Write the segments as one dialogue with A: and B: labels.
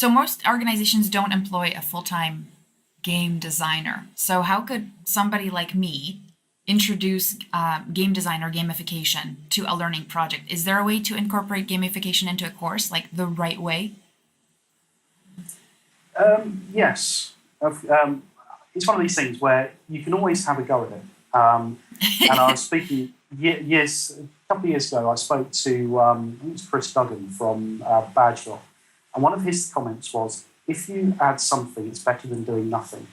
A: So most organizations don't employ a full-time game designer. So how could somebody like me introduce game design or gamification to a learning project? Is there a way to incorporate gamification into a course, like the right way?
B: Yes. It's one of these things where you can always have a go at it. And I was speaking years, a couple of years ago. I spoke to I think it was Chris Duggan from Badgeville, and one of his comments was, "If you add something, it's better than doing nothing."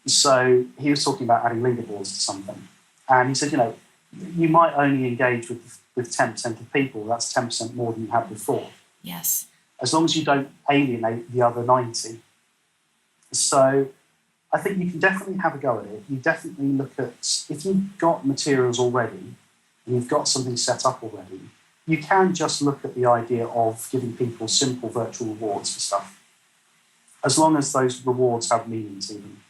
B: So he was talking about adding leaderboards to something, and he said, you might only engage with 10% of people. That's 10% more than you had before.
A: Yes.
B: As long as you don't alienate the other 90. So I think you can definitely have a go at it. You definitely look at, if you've got materials already, and you've got something set up already, you can just look at the idea of giving people simple virtual rewards for stuff, as long as those rewards have meaning to them.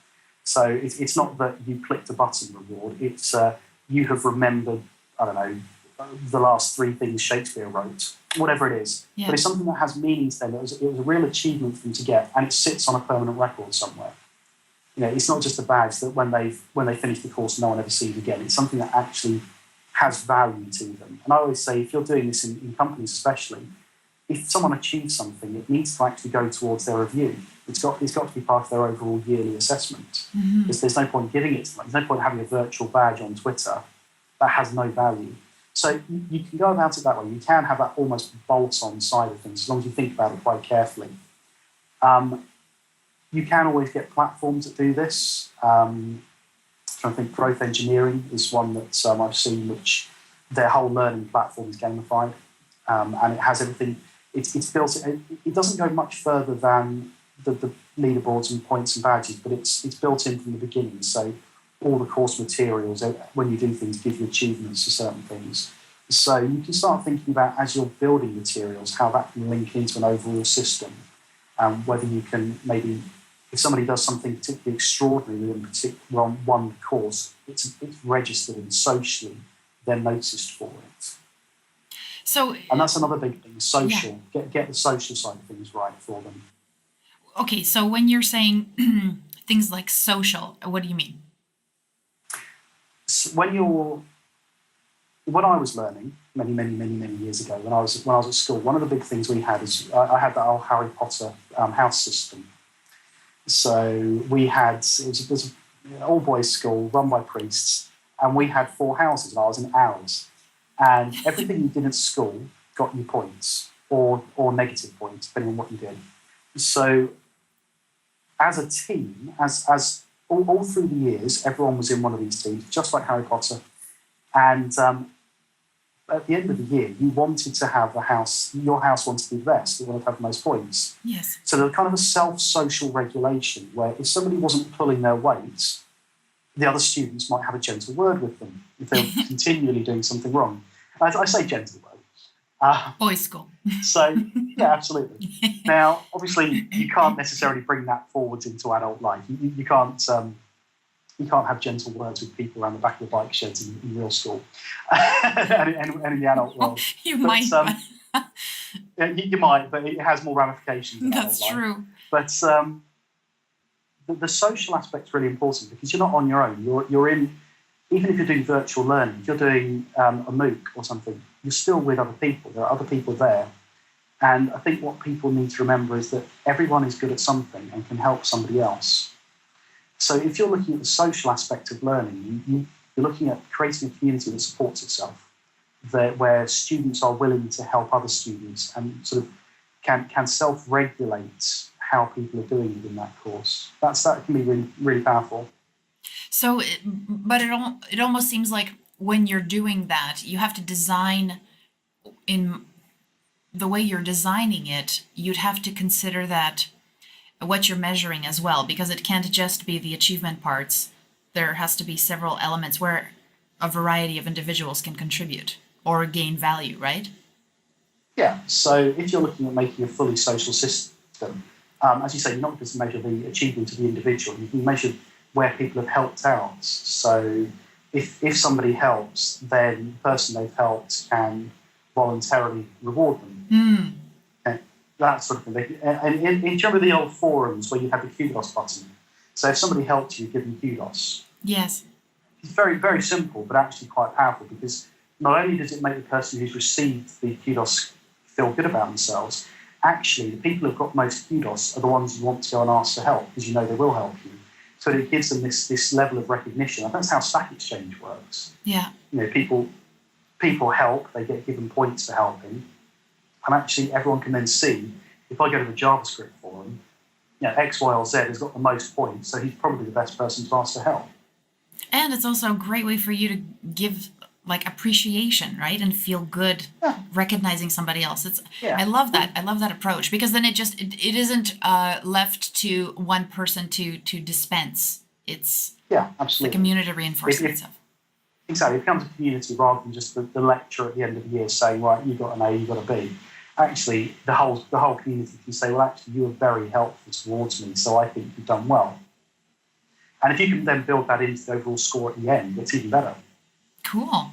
B: So it's not that you clicked a button reward, it's you have remembered, I don't know, the last 3 things Shakespeare wrote, whatever it is. Yeah. But it's something that has meaning to them. It was a real achievement for them to get, and it sits on a permanent record somewhere. It's not just a badge that when they finish the course, no one ever sees again. It's something that actually has value to them. And I always say, if you're doing this in companies especially, if someone achieves something, it needs to actually go towards their review. It's got to be part of their overall yearly assessment. Mm-hmm. Because there's no point giving it to them. There's no point having a virtual badge on Twitter that has no value. So you can go about it that way. You can have that almost bolt-on side of things, as long as you think about it quite carefully. You can always get platforms that do this. I think Growth Engineering is one that I've seen, which their whole learning platform is gamified, and it has everything. It's built. It doesn't go much further than the leaderboards and points and badges, but it's built in from the beginning. So all the course materials, when you do things, give you achievements for certain things. So you can start thinking about, as you're building materials, how that can link into an overall system. Whether you can maybe, if somebody does something particularly extraordinary on one course, it's registered and socially they're noticed for it.
A: So,
B: and that's another big thing, social. Yeah. Get the social side of things right for them.
A: Okay, so when you're saying things like social, what do you mean?
B: When I was learning many years ago, when I was at school, one of the big things we had is I had that old Harry Potter house system. So we had it was an all boys school run by priests, and we had 4 houses, and I was in ours. And everything you did at school got you points or negative points, depending on what you did. So as a team, as all through the years, everyone was in one of these teams, just like Harry Potter. And at the end of the year, you wanted to have your house wanted to be the best, you wanted to have the most points.
A: Yes.
B: So there was kind of a self-social regulation where if somebody wasn't pulling their weight, the other students might have a gentle word with them if they were continually doing something wrong. I say gentle word.
A: Boys' school.
B: So, yeah, absolutely. Now, obviously, you can't necessarily bring that forwards into adult life. You can't have gentle words with people around the back of the bike sheds in real school and in the adult world.
A: You might.
B: You might, but it has more ramifications.
A: That's true.
B: But the social aspect's really important because you're not on your own. You're in, even if you're doing virtual learning, if you're doing a MOOC or something, you're still with other people. There are other people there. And I think what people need to remember is that everyone is good at something and can help somebody else. So if you're looking at the social aspect of learning, you're looking at creating a community that supports itself, where students are willing to help other students and sort of can self-regulate how people are doing within that course. That can be really, really powerful.
A: So, it almost seems like when you're doing that, you have to design in the way you're designing it, you'd have to consider that what you're measuring as well, because it can't just be the achievement parts. There has to be several elements where a variety of individuals can contribute or gain value, right?
B: Yeah, so if you're looking at making a fully social system, as you say, you're not just measure the achievement of the individual, you can measure where people have helped out. So if somebody helps, then the person they've helped can voluntarily reward them. Okay? that sort of thing. And do you remember the old forums where you had the kudos button? So if somebody helped you, give them kudos.
A: Yes.
B: It's very, very simple, but actually quite powerful, because not only does it make the person who's received the kudos feel good about themselves, actually the people who've got most kudos are the ones you want to go and ask for help, because you know they will help you. So it gives them this level of recognition. And that's how Stack Exchange works.
A: Yeah.
B: People help, they get given points for helping, and actually everyone can then see, if I go to the JavaScript forum, X, Y, or Z has got the most points, so he's probably the best person to ask for help.
A: And it's also a great way for you to give like appreciation, right? And feel good recognizing somebody else. I love that. I love that approach, because then it isn't left to one person to dispense. It's
B: absolutely.
A: the community reinforcing itself.
B: Exactly. It becomes a community rather than just the lecture at the end of the year saying, right, you got an A, you got a B. Actually, the whole community can say, well, actually, you were very helpful towards me, so I think you've done well. And if you can then build that into the overall score at the end, it's even better.
A: Cool.